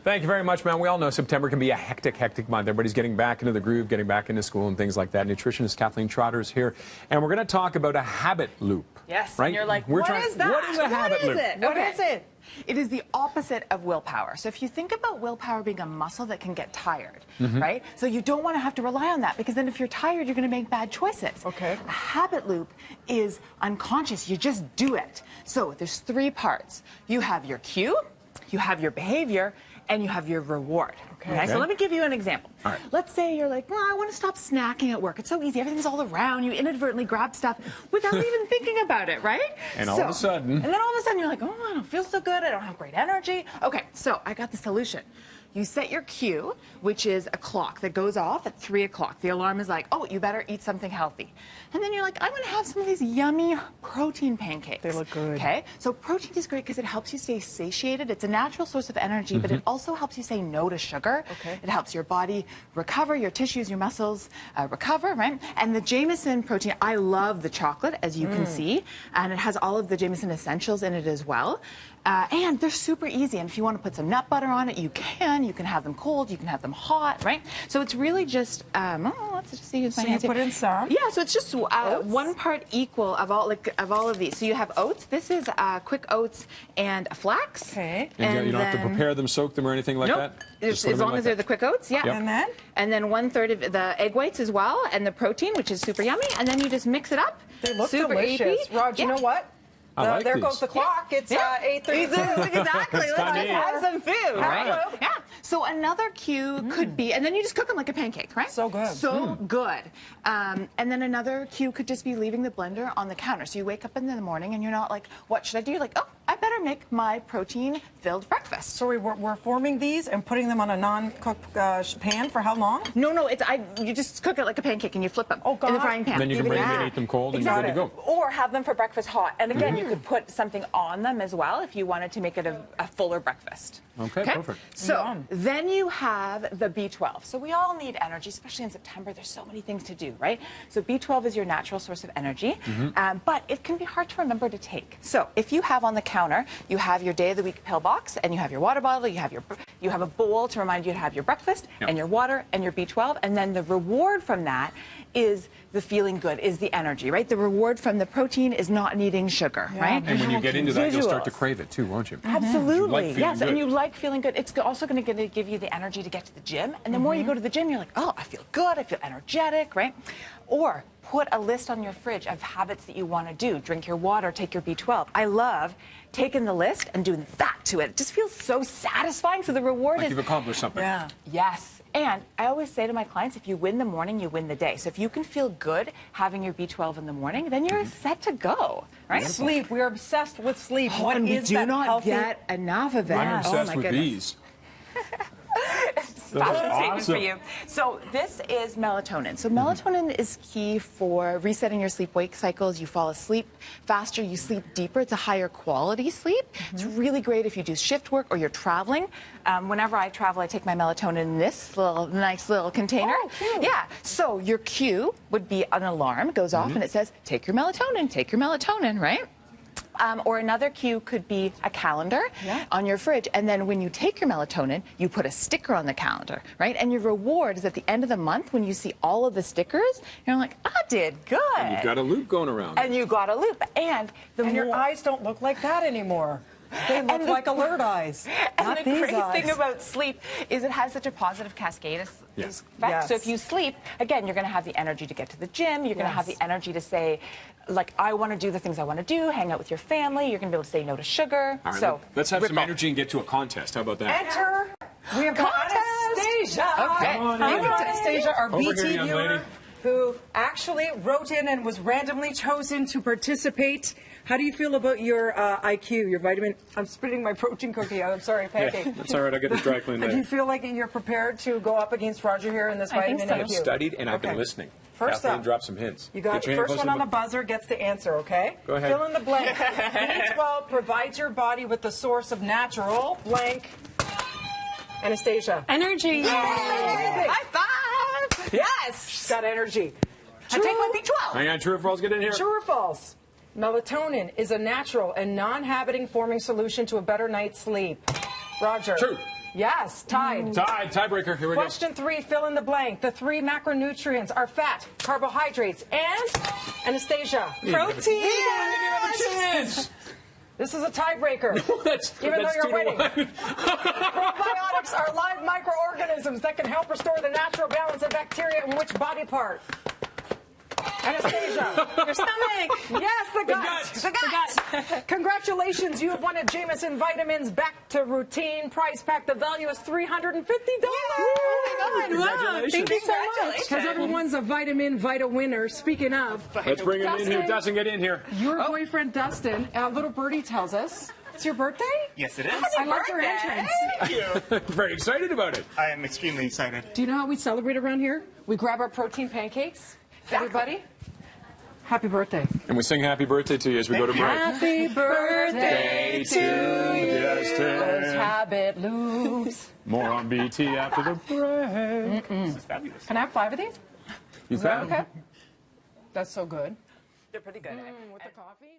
Thank you very much, man. We all know September can be a hectic month. Everybody's getting back into the groove, getting back into school and things like that. Nutritionist Kathleen Trotter is here, and we're going to talk about a habit loop. Yes, right? and you're like, what is that? What is a habit loop? What is it? It is the opposite of willpower. So if you think about willpower being a muscle that can get tired, right? So you don't want to have to rely on that, because then if you're tired, you're going to make bad choices. Okay. A habit loop is unconscious. You just do it. So there's three parts. You have your cue, you have your behavior, and you have your reward. Okay. So let me give you an example. All right. Let's say you're like, well, I want to stop snacking at work. It's so easy. Everything's all around. You inadvertently grab stuff without even thinking about it, right? And all of a sudden. And then all of a sudden you're like, oh, I don't feel so good. I don't have great energy. Okay, so I got the solution. You set your cue, which is a clock that goes off at 3 o'clock. The alarm is like, oh, you better eat something healthy. And then you're like, I'm going to have some of these yummy protein pancakes. They look good. Okay, so protein is great because it helps you stay satiated. It's a natural source of energy, but it also helps you say no to sugar. Okay. It helps your body recover, your tissues, your muscles recover, right? And the Jameson protein, I love the chocolate, as you can see, and it has all of the Jameson essentials in it as well. And they're super easy, and if you want to put some nut butter on it, you can. You can have them cold, you can have them hot, right? So it's really just, let's just see. So you put in some? Yeah, so it's just 1 part equal of all of these. So you have oats. This is quick oats and flax. Okay. And you don't have to prepare them, soak them, or anything like that? As long as they're the quick oats, yeah. Yep. And then 1/3 of the egg whites as well, and the protein, which is super yummy. And then you just mix it up. They look super delicious. easy. Rod, you know what? There goes the clock. It's 8:30. Exactly. It's Let's time to just eat. have some food, right? Right. Yeah. So another cue could be, and then you just cook them like a pancake, right? So good. So good. And then another cue could just be leaving the blender on the counter. So you wake up in the morning and you're not like, what should I do? You're like, oh, I better make my protein-filled breakfast. So we're forming these and putting them on a non-cooked pan for how long? No, you just cook it like a pancake and you flip them in the frying pan. Then you can bring them in, eat them cold, and you're good to go. Or have them for breakfast hot. And again, you could put something on them as well if you wanted to make it a fuller breakfast. Okay, perfect. So then you have the B12. So we all need energy, especially in September. There's so many things to do, right? So B12 is your natural source of energy, but it can be hard to remember to take. So if you have on the counter, you have your day of the week pill box, and you have your water bottle, you have a bowl to remind you to have your breakfast, and your water, and your B12, and then the reward from that is the feeling good, is the energy, right? The reward from the protein is not needing sugar, right? And when you get into that, you'll start to crave it too, won't you? Absolutely, Yes, and you like feeling good. It's also going to give you the energy to get to the gym, and the more you go to the gym, you're like, oh, I feel good, I feel energetic, right? Or put a list on your fridge of habits that you want to do. Drink your water, take your B12. I love taking the list and doing that to it. It just feels so satisfying. So the reward is... you've accomplished something. Yeah. Yes. And I always say to my clients, if you win the morning, you win the day. So if you can feel good having your B12 in the morning, then you're set to go, right? Sleep. We're obsessed with sleep. Oh, and we do not get enough of it. I'm obsessed with goodness. these. Fascinating for Awesome. you. So this is melatonin. So melatonin is key for resetting your sleep-wake cycles. You fall asleep faster, you sleep deeper. It's a higher quality sleep. It's really great if you do shift work or you're traveling. Whenever I travel, I take my melatonin in this nice little container. Oh, cute. Yeah. So your cue would be an alarm. It goes off and it says, take your melatonin, right? Or another cue could be a calendar on your fridge. And then when you take your melatonin, you put a sticker on the calendar, right? And your reward is at the end of the month when you see all of the stickers, you're like, I did good. And you've got a loop going around. And you got a loop. And your eyes don't look like that anymore. They look like alert eyes. And Not the these great eyes. thing about sleep is it has such a positive cascade effect. Yes. So if you sleep, again, you're going to have the energy to get to the gym. You're going to have the energy to say, like, I want to do the things I want to do, hang out with your family. You're going to be able to say no to sugar. All right, so let's have some energy and get to a contest. How about that? Enter. We have got Anastasia. Okay. Come on, Anastasia, our Over BT here, young viewer, lady. who actually wrote in and was randomly chosen to participate. How do you feel about your IQ, your vitamin? I'm spitting my protein cookie out. I'm sorry, pancake. Yeah, that's all right. I'll get this dry cleaned Do you later. feel like you're prepared to go up against Roger here in this vitamin so. IQ? I've studied and I've been listening. First Kathleen up, dropped some hints. You got Get the your hand first close one to on the buzzer gets the answer, okay? Go ahead. Fill in the blank. B12 provides your body with the source of natural blank. Anastasia. Energy. High five! Yes! She's got energy. I take my B12. Hang on, true or false, get in here. True or false? Melatonin is a natural and non-habiting forming solution to a better night's sleep. Roger. True. Yes, tied. Tiebreaker. Here we go. Question 3, fill in the blank. The 3 macronutrients are fat, carbohydrates, and Anastasia. Protein. Chance. This is a tiebreaker. Even though you're winning. Probiotics are live microorganisms that can help restore the natural balance of bacteria in which body part? Anastasia. Your stomach. Yes, the gut. The gut. Congratulations, you have won a Jameson Vitamins Back to Routine prize pack. The value is $350. Oh my God. Wow. Thank you so much. Because everyone's a Vita winner. Speaking of, Let's bring him in here. Dustin, get in here. your boyfriend Dustin, little birdie tells us, it's your birthday? Yes, it is. I love your entrance. Thank you. Very excited about it. I am extremely excited. Do you know how we celebrate around here? We grab our protein pancakes. Everybody, happy birthday. And we sing happy birthday to you as we go to break. Happy birthday to you. Justin. Habit loops. More on BT after the break. This is fabulous. Can I have 5 of these? You Is that found okay? That's so good. They're pretty good. With the coffee.